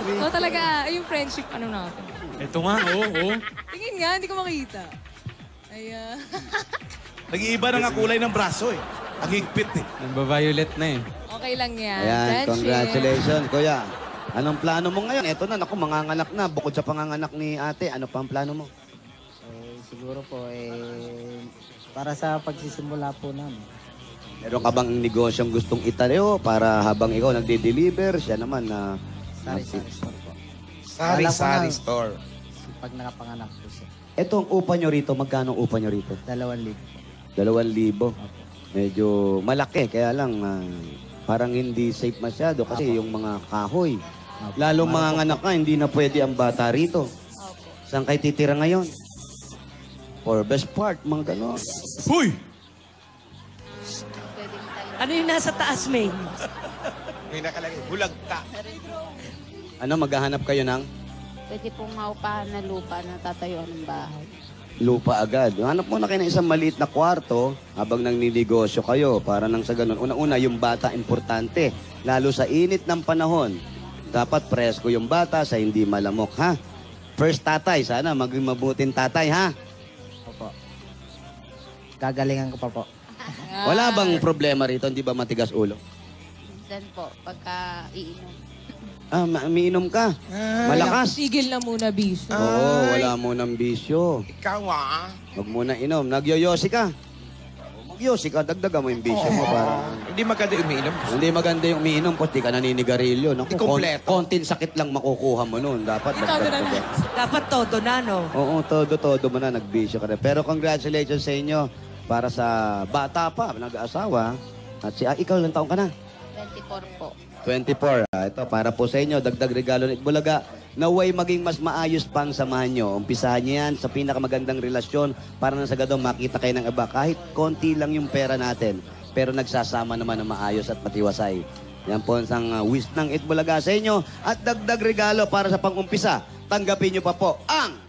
So talaga, yung friendship, ano natin. Ito nga, oo. Tingin nga, hindi ko makita. Ayan. Nag-iiba na nga kulay ng braso eh. Ang higpit eh. Nagba-violet na eh. Okay lang yan. Ayan, Friendship. congratulations, kuya. Anong plano mo ngayon? Eto na, naku, manganganak na. Bukod sa panganganak ni ate, ano pa ang plano mo? Siguro po, para sa pagsisimula po namin. Meron ka bang negosyong gustong itayo para habang ikaw nagde-deliver, siya naman na... Sari-sari store po. Sari-sari store. Pag nakapanganak po siya. Ito ang upa nyo rito. Magkano ang upa nyo rito? 2,000 po. 2,000. Medyo malaki, kaya lang parang hindi safe masyado kasi yung mga kahoy. Lalo mga anak ka, hindi na pwede ang bata rito. Saan kayo titira ngayon? For best part, mga gano'n. Huy! Ano yung nasa taas, May? May nakalagay, bulag ka. Ano, maghahanap kayo ng Pwede pong maupahan na lupa na tatayuan ng bahay. lupa agad. Hanap muna kayo ng isang maliit na kwarto habang nangnilnegosyo kayo para nang sa ganun. Una-una, yung bata importante. Lalo sa init ng panahon. Dapat presko yung bata sa hindi malamok, ha? First tatay, sana maging mabuting tatay, ha? Opo. Gagalingan ko pa po. Wala bang problema rito? Hindi ba matigas ulo? Minsan po, pagka iinom. Umiinom ka. Malakas. Tigil na muna, bisyo. Oo, wala mo ng bisyo. Ikaw ah. Huwag mo na inom. Nagyoyosi ka. Magyosi ka, dagdagan mo yung bisyo mo para... Hindi maganda umiinom. Hindi maganda yung umiinom po, di ka naninigarilyo. Naku, Di kompleto. konting sakit lang makukuha mo noon. Dapat dagdag. Dapat todo na, no? Oo, todo mo na, nagbisyo ka na. Pero congratulations sa inyo para sa bata pa, nag-aasawa. At ikaw lang taong ka na? 24 po. 24. Ito, para po sa inyo, dagdag regalo ng Itbulaga. Naway maging mas maayos pang samahan nyo. Umpisahan nyo yan sa pinakamagandang relasyon para na sa gadong makita kayo ng iba. Kahit konti lang yung pera natin, pero nagsasama naman na maayos at matiwasay. Yan po ang wish ng Itbulaga sa inyo. At dagdag regalo para sa pang-umpisa. Tanggapin nyo pa po ang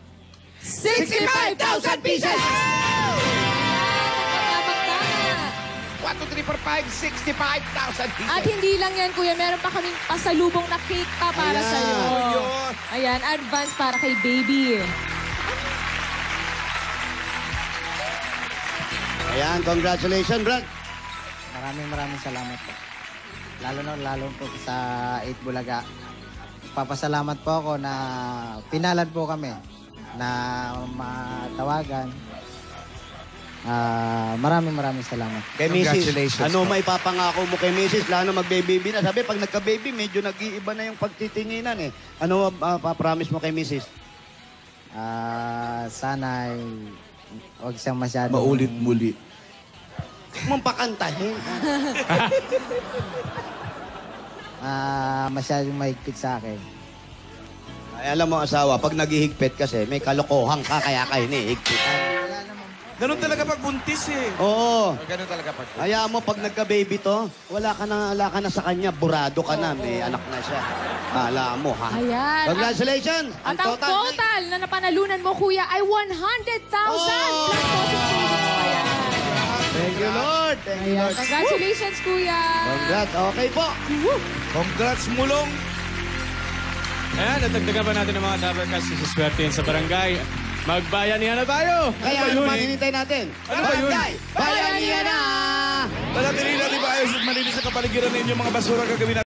65,000 pieces! 1, 2, 3, 4, 5, 65,000 pieces. At hindi lang yan, kuya. Meron pa kaming pasalubong na cake pa para Ayan. sa'yo. Yun. Ayan, advance para kay baby. Ayan, congratulations, Brad. Maraming salamat po. Lalo po sa 8 Bulaga. Papasalamat po ako na pinalad po kami na matawagan. Maraming salamat. Kay Mrs. Congratulations Ano po. may papangako mo kay Mrs. Lalo magbe-baby na. Sabi, pag nagka-baby, medyo nag-iiba na yung pagtitinginan eh. Ano pa-promise mo kay Mrs.? Sana ay huwag siyang masyadong... Maulit muli. Huwag mong pakantahin. Masyadong mahigpit sa akin. Ay, alam mo asawa, pag naghihigpit kasi, may kalokohan ka kaya ka hinihigpitan. Ganun talaga pag buntis eh. Oo. Ganun talaga pag buntis. Hayaan mo, pag nagka-baby to, wala ka na sa kanya, burado ka na, may anak na siya. Kala mo, ha? Ayan. Congratulations! At ang total na napanalunan mo, kuya, ay 100,000 plus positive savings pa yan. Thank you, Lord! Thank you, Ayan. Lord! Congratulations, kuya. Congrats! Okay po! Congrats, mulong. Ayan, natagdagan pa natin ng mga Dabarkas sa swertein sa barangay. Magbayanihan na tayo! Kaya ano pa hinintay natin? Ano ba yun? Barangay! Bayanihan na! Talatili natin ba ayos at malinis sa kapaligiran ninyo mga basura gagawin natin?